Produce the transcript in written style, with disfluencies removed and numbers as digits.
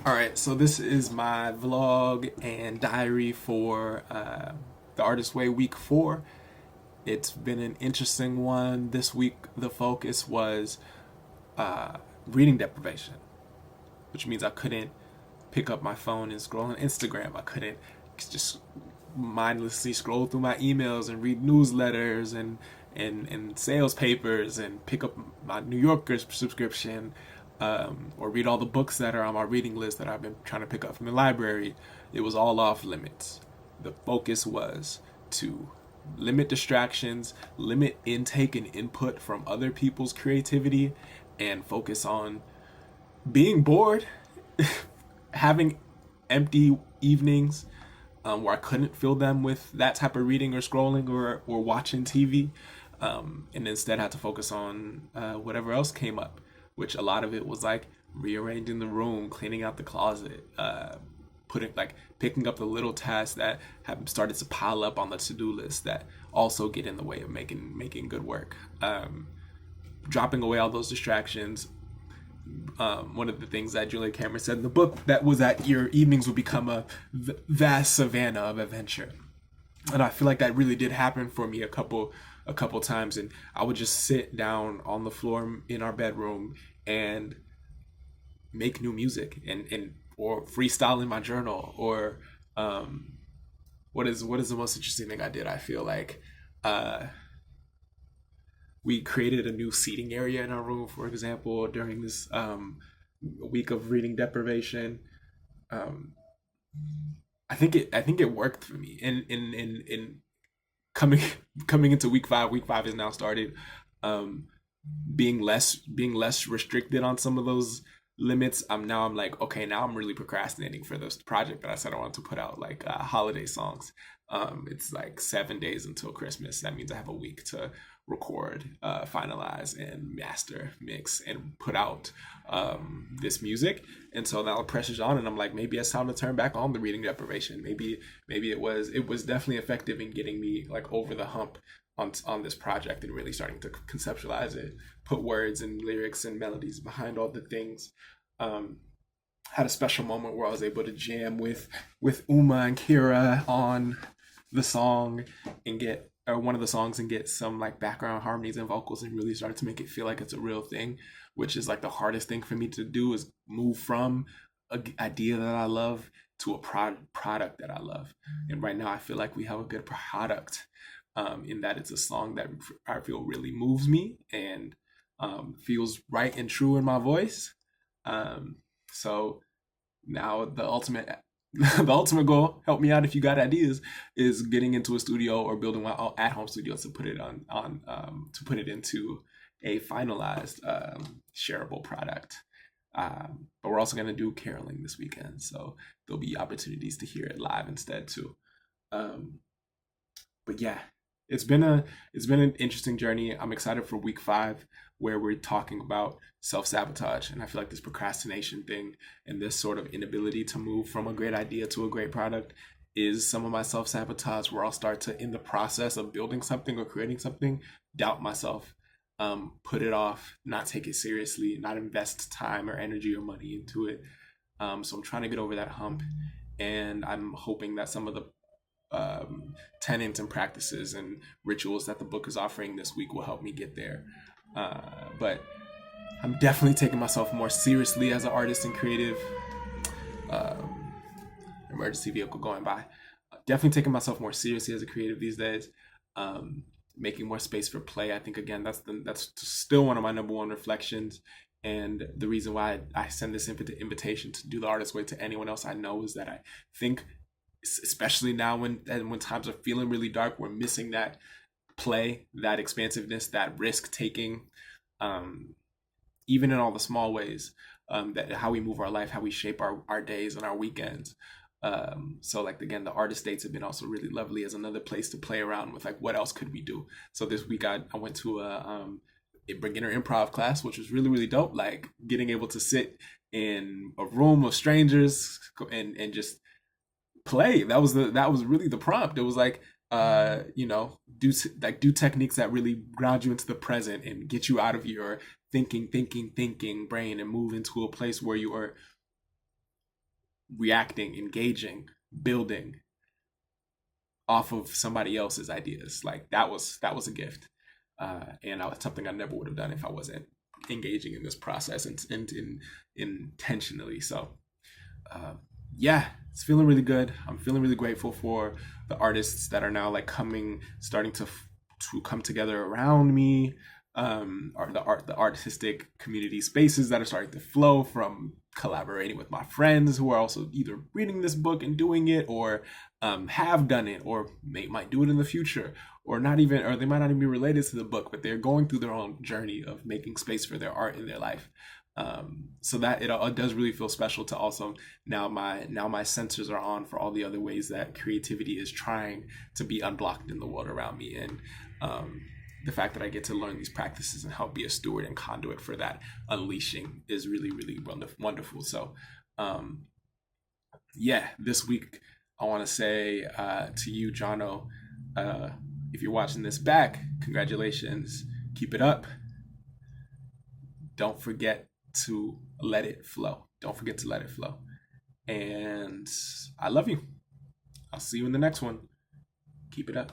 All right, so this is my vlog and diary for the Artist Way week 4. It's been an interesting one. This week, the focus was uh, reading deprivation, which means I couldn't pick up my phone and scroll on Instagram. I couldn't just mindlessly scroll through my emails and read newsletters and sales papers and pick up my New Yorker subscription, or read all the books that are on my reading list that I've been trying to pick up from the library. It was all off limits. The focus was to limit distractions, limit intake and input from other people's creativity, and focus on being bored, having empty evenings where I couldn't fill them with that type of reading or scrolling or watching TV, and instead had to focus on whatever else came up, which a lot of it was like rearranging the room, cleaning out the closet, putting like picking up the little tasks that have started to pile up on the to-do list that also get in the way of making good work. Dropping away all those distractions, one of the things that Julia Cameron said in the book, that was that your evenings would become a vast savanna of adventure. And I feel like that really did happen for me a couple times. And I would just sit down on the floor in our bedroom and make new music, and or freestyle in my journal, or what is the most interesting thing I did? I feel like uh, we created a new seating area in our room, for example, during this week of reading deprivation. Um, I think it worked for me. In coming coming into week 5. Week 5 is now started. Um, being less restricted on some of those limits. I'm like, okay, now I'm really procrastinating for this project that I said I wanted to put out, like holiday songs. It's like 7 days until Christmas. That means I have a week to record, finalize, and master, mix, and put out this music. And so now the pressure's on, and I'm like, maybe it's time to turn back on the reading deprivation. Maybe it was definitely effective in getting me like over the hump on this project and really starting to conceptualize it, put words and lyrics and melodies behind all the things. Um, had a special moment where I was able to jam with Uma and Kira on the song and get or one of the songs and get some like background harmonies and vocals and really start to make it feel like it's a real thing, which is like the hardest thing for me to do, is move from an idea that I love to a product that I love. And right now I feel like we have a good product, in that it's a song that I feel really moves me and feels right and true in my voice. Um, so now the ultimate the ultimate goal, help me out if you got ideas, is getting into a studio or building my at home studio to put it on to put it into a finalized shareable product. But we're also going to do caroling this weekend, so there'll be opportunities to hear it live instead too. Um, but yeah, it's been an interesting journey. I'm excited for week 5, where we're talking about self-sabotage. And I feel like this procrastination thing and this sort of inability to move from a great idea to a great product is some of my self-sabotage, where I'll start to, in the process of building something or creating something, doubt myself, put it off, not take it seriously, not invest time or energy or money into it. So I'm trying to get over that hump, and I'm hoping that some of the tenets and practices and rituals that the book is offering this week will help me get there. But I'm definitely taking myself more seriously as an artist and creative. Um, Emergency vehicle going by. Definitely taking myself more seriously as a creative these days. Um, Making more space for play. I think again that's still one of my number one reflections. And the reason why I send this invitation to do the artist way to anyone else I know is that I think, especially now when times are feeling really dark, we're missing that play, that expansiveness, that risk taking, um, even in all the small ways, that how we move our life, how we shape our days and our weekends. So like again, the artist dates have been also really lovely as another place to play around with like what else could we do. So this week I went to a beginner improv class, which was really really dope. Like getting able to sit in a room of strangers and just play. That was really the prompt. It was like do techniques that really ground you into the present and get you out of your thinking brain and move into a place where you are reacting, engaging, building off of somebody else's ideas. Like that was a gift, and was something I never would have done if I wasn't engaging in this process and intentionally. So yeah, it's feeling really good. I'm feeling really grateful for the artists that are now like starting to come together around me. Or the artistic community spaces that are starting to flow from collaborating with my friends who are also either reading this book and doing it, or have done it, or might do it in the future, or not even, or they might not even be related to the book, but they're going through their own journey of making space for their art in their life. So that it does really feel special to also now my sensors are on for all the other ways that creativity is trying to be unblocked in the world around me, and the fact that I get to learn these practices and help be a steward and conduit for that unleashing is really, really wonderful. So, yeah, this week I want to say to you, Jono, if you're watching this back, congratulations, keep it up. Don't forget to let it flow. Don't forget to let it flow. And I love you. I'll see you in the next one. Keep it up.